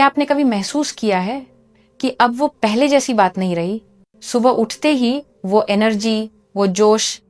क्या आपने कभी महसूस किया है कि अब वो पहले जैसी बात नहीं रही? सुबह उठते ही वो एनर्जी, वो जोश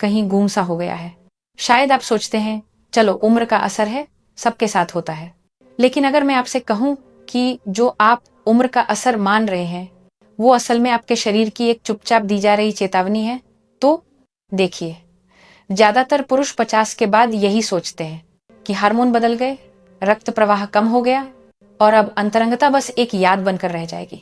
कहीं गुम सा हो गया है। शायद आप सोचते हैं चलो उम्र का असर है, सबके साथ होता है। लेकिन अगर मैं आपसे कहूं कि जो आप उम्र का असर मान रहे हैं वो असल में आपके शरीर की एक चुपचाप दी जा रही चेतावनी है, तो देखिए, ज्यादातर पुरुष 50 के बाद यही सोचते हैं कि हार्मोन बदल गए, रक्त प्रवाह कम हो गया और अब अंतरंगता बस एक याद बनकर रह जाएगी।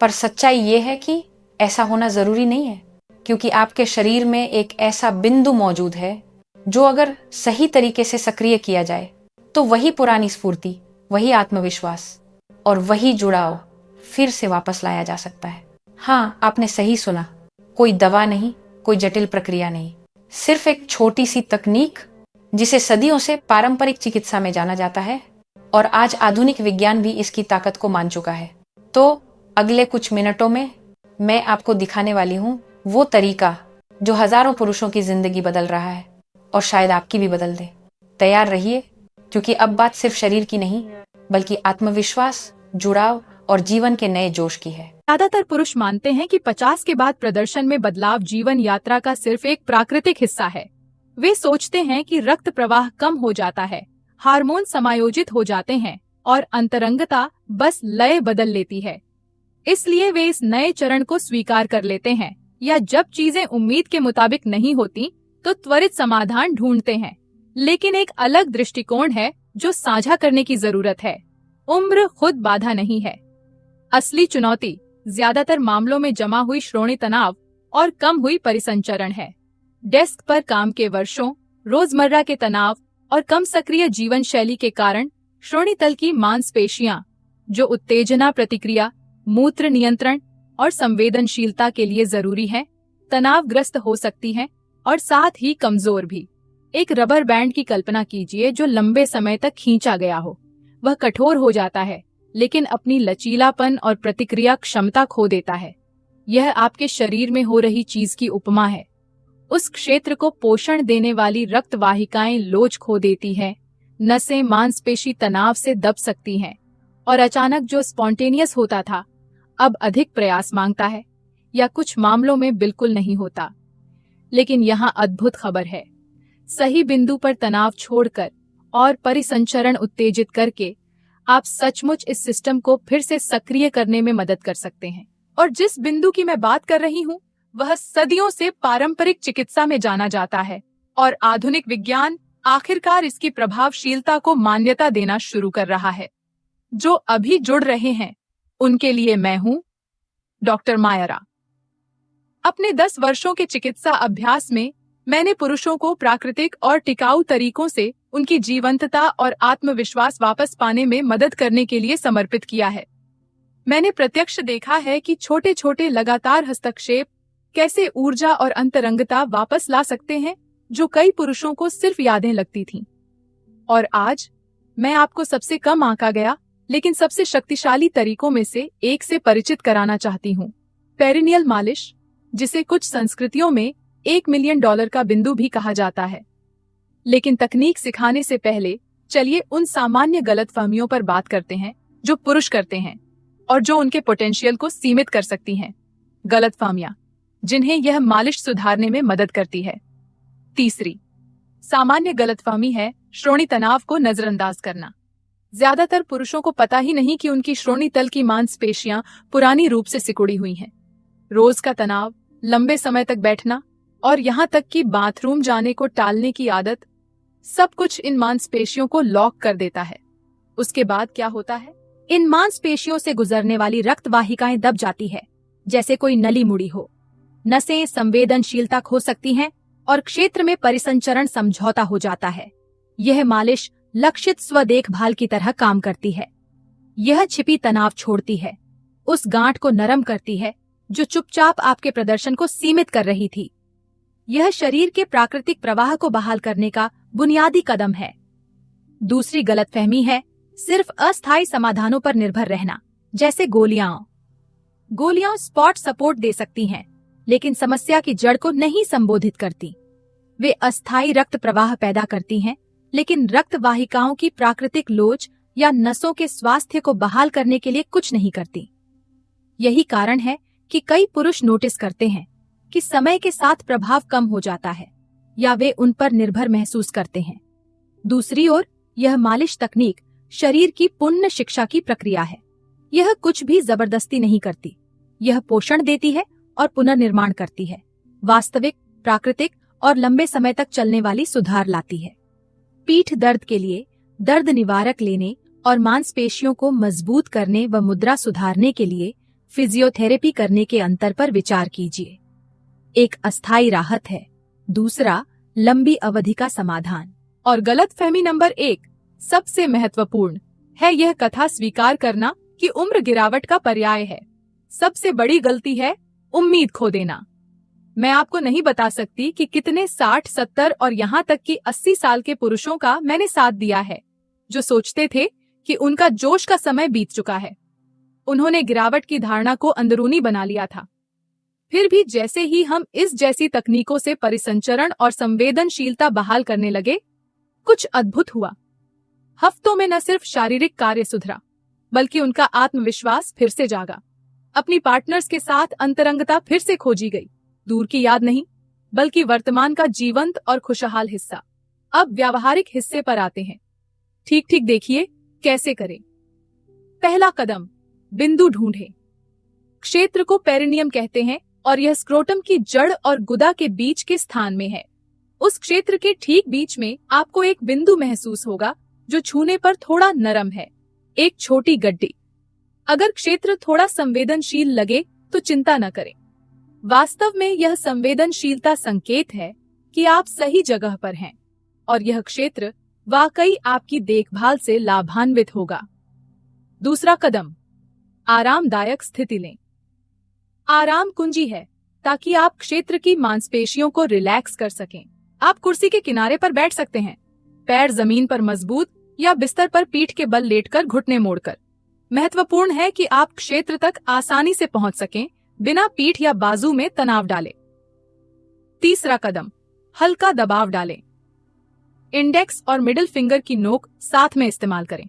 पर सच्चाई ये है कि ऐसा होना जरूरी नहीं है, क्योंकि आपके शरीर में एक ऐसा बिंदु मौजूद है जो अगर सही तरीके से सक्रिय किया जाए तो वही पुरानी स्फूर्ति, वही आत्मविश्वास और वही जुड़ाव फिर से वापस लाया जा सकता है। हाँ, आपने सही सुना, कोई दवा नहीं, कोई जटिल प्रक्रिया नहीं, सिर्फ एक छोटी सी तकनीक जिसे सदियों से पारंपरिक चिकित्सा में जाना जाता है और आज आधुनिक विज्ञान भी इसकी ताकत को मान चुका है। तो अगले कुछ मिनटों में मैं आपको दिखाने वाली हूँ वो तरीका जो हजारों पुरुषों की जिंदगी बदल रहा है और शायद आपकी भी बदल दे। तैयार रहिए, क्योंकि अब बात सिर्फ शरीर की नहीं बल्कि आत्मविश्वास, जुड़ाव और जीवन के नए जोश की है। ज्यादातर पुरुष मानते हैं कि 50 के बाद प्रदर्शन में बदलाव जीवन यात्रा का सिर्फ एक प्राकृतिक हिस्सा है। वे सोचते हैं कि रक्त प्रवाह कम हो जाता है, हार्मोन समायोजित हो जाते हैं और अंतरंगता बस लय बदल लेती है। इसलिए वे इस नए चरण को स्वीकार कर लेते हैं, या जब चीजें उम्मीद के मुताबिक नहीं होती तो त्वरित समाधान ढूंढते हैं। लेकिन एक अलग दृष्टिकोण है जो साझा करने की जरूरत है। उम्र खुद बाधा नहीं है। असली चुनौती ज्यादातर मामलों में जमा हुई श्रोणि तनाव और कम हुई परिसंचरण है। डेस्क पर काम के वर्षों, रोजमर्रा के तनाव और कम सक्रिय जीवन शैली के कारण श्रोणि तल की मांसपेशियां, जो उत्तेजना प्रतिक्रिया, मूत्र नियंत्रण और संवेदनशीलता के लिए जरूरी है, तनावग्रस्त हो सकती हैं और साथ ही कमजोर भी। एक रबर बैंड की कल्पना कीजिए जो लंबे समय तक खींचा गया हो। वह कठोर हो जाता है लेकिन अपनी लचीलापन और प्रतिक्रिया क्षमता खो देता है। यह आपके शरीर में हो रही चीज की उपमा है। उस क्षेत्र को पोषण देने वाली रक्त वाहिकाएं लोच खो देती है, नसें मांसपेशी तनाव से दब सकती हैं और अचानक जो स्पॉन्टेनियस होता था अब अधिक प्रयास मांगता है या कुछ मामलों में बिल्कुल नहीं होता। लेकिन यहाँ अद्भुत खबर है। सही बिंदु पर तनाव छोड़कर और परिसंचरण उत्तेजित करके आप सचमुच इस सिस्टम को फिर से सक्रिय करने में मदद कर सकते हैं। और जिस बिंदु की मैं बात कर रही हूँ वह सदियों से पारंपरिक चिकित्सा में जाना जाता है और आधुनिक विज्ञान आखिरकार इसकी प्रभावशीलता को मान्यता देना शुरू कर रहा है। जो अभी जुड़ रहे हैं उनके लिए मैं हूँ डॉक्टर मायरा। अपने 10 वर्षों के चिकित्सा अभ्यास में मैंने पुरुषों को प्राकृतिक और टिकाऊ तरीकों से उनकी जीवंतता और आत्मविश्वास वापस पाने में मदद करने के लिए समर्पित किया है। मैंने प्रत्यक्ष देखा है कि छोटे छोटे लगातार हस्तक्षेप कैसे ऊर्जा और अंतरंगता वापस ला सकते हैं, जो कई पुरुषों को सिर्फ यादें लगती थीं। और आज मैं आपको सबसे कम आंका गया लेकिन सबसे शक्तिशाली तरीकों में से एक से परिचित कराना चाहती हूँ। पेरिनियल मालिश, जिसे कुछ संस्कृतियों में $1 मिलियन का बिंदु भी कहा जाता है। लेकिन तकनीक सिखाने से पहले चलिए उन सामान्य गलतफहमियों पर बात करते हैं जो पुरुष करते हैं और जो उनके पोटेंशियल को सीमित कर सकती हैं। गलतफहमियां जिन्हें यह मालिश सुधारने में मदद करती है। तीसरी सामान्य गलतफहमी है श्रोणि तनाव को नजरअंदाज करना। ज्यादातर पुरुषों को पता ही नहीं कि उनकी श्रोणि तल की मांसपेशियां पुरानी रूप से सिकुड़ी हुई हैं। रोज का तनाव, लंबे समय तक बैठना और यहाँ तक कि बाथरूम जाने को टालने की आदत, सब कुछ इन मांसपेशियों को लॉक कर देता है। उसके बाद क्या होता है? इन मांसपेशियों से गुजरने वाली रक्त वाहिकाएं दब जाती है, जैसे कोई नली मुड़ी हो। नसें संवेदनशीलता खो सकती हैं और क्षेत्र में परिसंचरण समझौता हो जाता है। यह मालिश लक्षित स्व देखभाल की तरह काम करती है। यह छिपी तनाव छोड़ती है, उस गांठ को नरम करती है जो चुपचाप आपके प्रदर्शन को सीमित कर रही थी। यह शरीर के प्राकृतिक प्रवाह को बहाल करने का बुनियादी कदम है। दूसरी गलतफहमी है सिर्फ अस्थायी समाधानों पर निर्भर रहना, जैसे गोलियां। गोलियां स्पॉट सपोर्ट दे सकती हैं, लेकिन समस्या की जड़ को नहीं संबोधित करती। वे अस्थायी रक्त प्रवाह पैदा करती हैं, लेकिन रक्त वाहिकाओं की प्राकृतिक लोच या नसों के स्वास्थ्य को बहाल करने के लिए कुछ नहीं करती। यही कारण है कि कई पुरुष नोटिस करते हैं कि समय के साथ प्रभाव कम हो जाता है या वे उन पर निर्भर महसूस करते हैं। दूसरी ओर यह मालिश तकनीक शरीर की पुण्य शिक्षा की प्रक्रिया है। यह कुछ भी जबरदस्ती नहीं करती। यह पोषण देती है और पुनर्निर्माण करती है। वास्तविक, प्राकृतिक और लंबे समय तक चलने वाली सुधार लाती है। पीठ दर्द के लिए दर्द निवारक लेने और मांसपेशियों को मजबूत करने व मुद्रा सुधारने के लिए फिजियोथेरेपी करने के अंतर पर विचार कीजिए। एक अस्थायी राहत है, दूसरा लंबी अवधि का समाधान। और गलतफहमी नंबर 1 सबसे महत्वपूर्ण है यह कथा स्वीकार करना कि उम्र गिरावट का पर्याय है। सबसे बड़ी गलती है उम्मीद खो देना। मैं आपको नहीं बता सकती कि कितने 60, 70 और यहाँ तक कि 80 साल के पुरुषों का मैंने साथ दिया है जो सोचते थे कि उनका जोश का समय बीत चुका है। उन्होंने गिरावट की धारणा को अंदरूनी बना लिया था। फिर भी जैसे ही हम इस जैसी तकनीकों से परिसंचरण और संवेदनशीलता बहाल करने लगे, कुछ अद्भुत हुआ। हफ्तों में न सिर्फ शारीरिक कार्य सुधरा, बल्कि उनका आत्मविश्वास फिर से जागा। अपनी पार्टनर्स के साथ अंतरंगता फिर से खोजी गई। दूर की याद नहीं, बल्कि वर्तमान का जीवंत और खुशहाल हिस्सा। अब व्यावहारिक हिस्से पर आते हैं। ठीक ठीक देखिए कैसे करें। पहला कदम, बिंदु ढूंढें। क्षेत्र को पेरिनियम कहते हैं और यह स्क्रोटम की जड़ और गुदा के बीच के स्थान में है। उस क्षेत्र के ठीक बीच में आपको एक बिंदु महसूस होगा जो छूने पर थोड़ा नरम है, एक छोटी गड्डी। अगर क्षेत्र थोड़ा संवेदनशील लगे तो चिंता न करें। वास्तव में यह संवेदनशीलता संकेत है कि आप सही जगह पर हैं और यह क्षेत्र वाकई आपकी देखभाल से लाभान्वित होगा। दूसरा कदम, आरामदायक स्थिति लें। आराम कुंजी है ताकि आप क्षेत्र की मांसपेशियों को रिलैक्स कर सकें। आप कुर्सी के किनारे पर बैठ सकते हैं, पैर जमीन पर मजबूत या बिस्तर पर पीठ के बल लेटकर घुटने मोड़कर। महत्वपूर्ण है कि आप क्षेत्र तक आसानी से पहुंच सकें बिना पीठ या बाजू में तनाव डाले। तीसरा कदम, हल्का दबाव डालें। इंडेक्स और मिडिल फिंगर की नोक साथ में इस्तेमाल करें।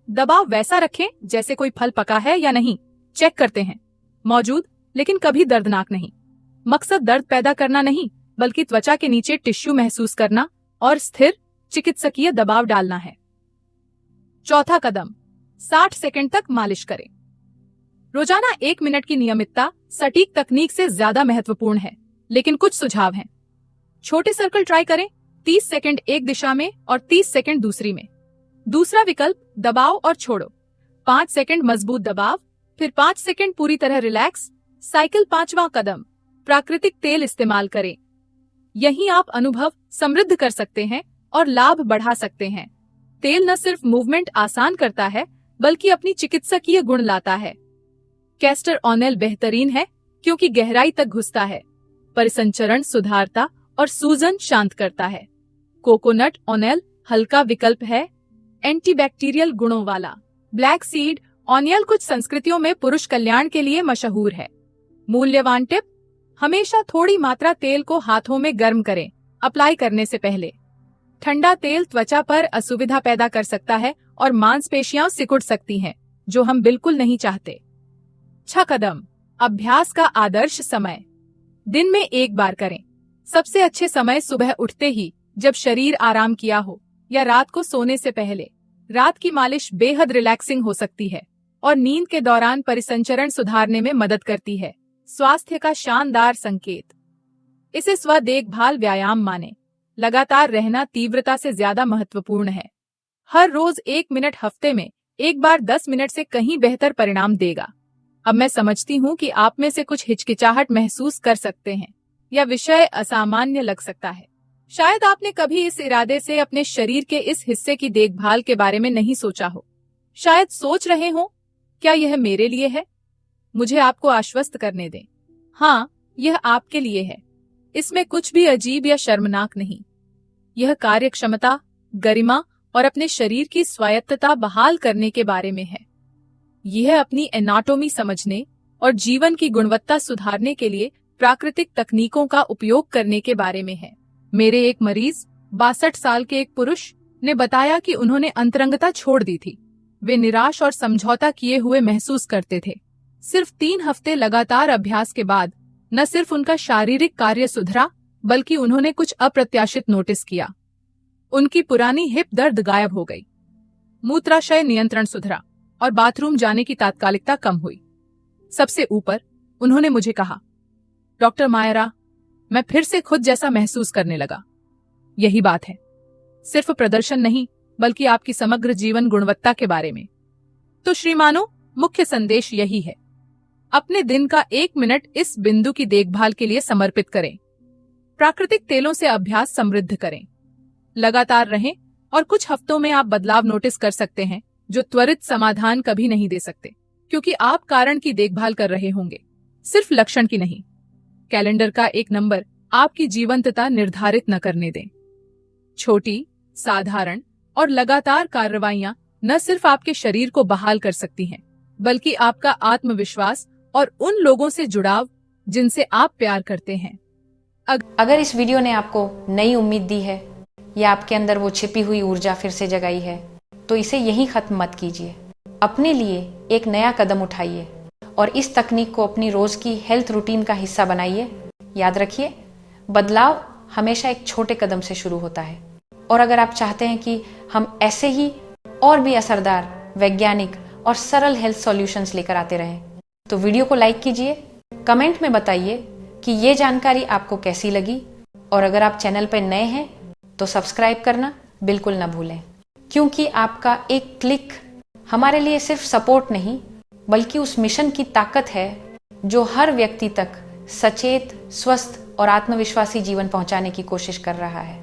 दबाव वैसा रखें जैसे कोई फल पका है या नहीं चेक करते हैं। मौजूद, लेकिन कभी दर्दनाक नहीं। मकसद दर्द पैदा करना नहीं, बल्कि त्वचा के नीचे टिश्यू महसूस करना और स्थिर चिकित्सकीय दबाव डालना है। चौथा कदम, 60 सेकंड तक मालिश करें। रोजाना 1 मिनट की नियमितता सटीक तकनीक से ज्यादा महत्वपूर्ण है, लेकिन कुछ सुझाव हैं। छोटे सर्कल ट्राई करें, 30 सेकंड एक दिशा में और 30 सेकंड दूसरी में। दूसरा विकल्प, दबाओ और छोड़ो। 5 सेकंड मजबूत दबाव, फिर 5 सेकंड पूरी तरह रिलैक्स। साइकिल। पांचवा कदम, प्राकृतिक तेल इस्तेमाल करें। यहीं आप अनुभव समृद्ध कर सकते हैं और लाभ बढ़ा सकते हैं। तेल न सिर्फ मूवमेंट आसान करता है, बल्कि अपनी चिकित्सकीय गुण लाता है। कैस्टर ऑयल बेहतरीन है क्योंकि गहराई तक घुसता है, परिसंचरण सुधारता और सूजन शांत करता है। कोकोनट ऑयल हल्का विकल्प है, एंटीबैक्टीरियल गुणों वाला। ब्लैक सीड ऑयल कुछ संस्कृतियों में पुरुष कल्याण के लिए मशहूर है। मूल्यवान टिप, हमेशा थोड़ी मात्रा तेल को हाथों में गर्म करें अप्लाई करने से पहले। ठंडा तेल त्वचा पर असुविधा पैदा कर सकता है और मांसपेशियां सिकुड़ सकती हैं, जो हम बिल्कुल नहीं चाहते। 6 कदम, अभ्यास का आदर्श समय। दिन में एक बार करें। सबसे अच्छे समय सुबह उठते ही, जब शरीर आराम किया हो, या रात को सोने से पहले। रात की मालिश बेहद रिलैक्सिंग हो सकती है और नींद के दौरान परिसंचरण सुधारने में मदद करती है। स्वास्थ्य का शानदार संकेत। इसे स्व देखभाल व्यायाम माने। लगातार रहना तीव्रता से ज्यादा महत्वपूर्ण है। हर रोज 1 मिनट हफ्ते में एक बार 10 मिनट से कहीं बेहतर परिणाम देगा। अब मैं समझती हूँ कि आप में से कुछ हिचकिचाहट महसूस कर सकते हैं या विषय असामान्य लग सकता है। शायद आपने कभी इस इरादे से अपने शरीर के इस हिस्से की देखभाल के बारे में नहीं सोचा हो। शायद सोच रहे हो, क्या यह मेरे लिए है? मुझे आपको आश्वस्त करने दें, हाँ, यह आपके लिए है। इसमें कुछ भी अजीब या शर्मनाक नहीं। यह कार्यक्षमता, गरिमा और अपने शरीर की स्वायत्तता बहाल करने के बारे में है। यह अपनी एनाटॉमी समझने और जीवन की गुणवत्ता सुधारने के लिए प्राकृतिक तकनीकों का उपयोग करने के बारे में है। मेरे एक मरीज, 62 साल के एक पुरुष, ने बताया कि उन्होंने अंतरंगता छोड़ दी थी। वे निराश और समझौता किए हुए महसूस करते थे। सिर्फ 3 हफ्ते लगातार अभ्यास के बाद न सिर्फ उनका शारीरिक कार्य सुधरा, बल्कि उन्होंने कुछ अप्रत्याशित नोटिस किया। उनकी पुरानी हिप दर्द गायब हो गई, मूत्राशय नियंत्रण सुधरा और बाथरूम जाने की तात्कालिकता कम हुई। सबसे ऊपर उन्होंने मुझे कहा, डॉक्टर मायरा, मैं फिर से खुद जैसा महसूस करने लगा। यही बात है, सिर्फ प्रदर्शन नहीं बल्कि आपकी समग्र जीवन गुणवत्ता के बारे में। तो श्रीमानों, मुख्य संदेश यही है, अपने दिन का 1 मिनट इस बिंदु की देखभाल के लिए समर्पित करें। प्राकृतिक तेलों से अभ्यास समृद्ध करें, लगातार रहें और कुछ हफ्तों में आप बदलाव नोटिस कर सकते हैं जो त्वरित समाधान कभी नहीं दे सकते, क्योंकि आप कारण की देखभाल कर रहे होंगे, सिर्फ लक्षण की नहीं। कैलेंडर का एक नंबर आपकी जीवंतता निर्धारित न करने दें। छोटी, साधारण और लगातार कार्रवाइयां न सिर्फ आपके शरीर को बहाल कर सकती हैं, बल्कि आपका आत्मविश्वास और उन लोगों से जुड़ाव जिनसे आप प्यार करते हैं। अगर इस वीडियो ने आपको नई उम्मीद दी है या आपके अंदर वो छिपी हुई ऊर्जा फिर से जगाई है, तो इसे यहीं खत्म मत कीजिए। अपने लिए एक नया कदम उठाइए और इस तकनीक को अपनी रोज की हेल्थ रूटीन का हिस्सा बनाइए। याद रखिए, बदलाव हमेशा एक छोटे कदम से शुरू होता है। और अगर आप चाहते हैं कि हम ऐसे ही और भी असरदार, वैज्ञानिक और सरल हेल्थ सॉल्यूशंस लेकर आते रहें, तो वीडियो को लाइक कीजिए, कमेंट में बताइए कि ये जानकारी आपको कैसी लगी, और अगर आप चैनल पर नए हैं तो सब्सक्राइब करना बिल्कुल ना भूलें, क्योंकि आपका एक क्लिक हमारे लिए सिर्फ सपोर्ट नहीं बल्कि उस मिशन की ताकत है जो हर व्यक्ति तक सचेत, स्वस्थ और आत्मविश्वासी जीवन पहुंचाने की कोशिश कर रहा है।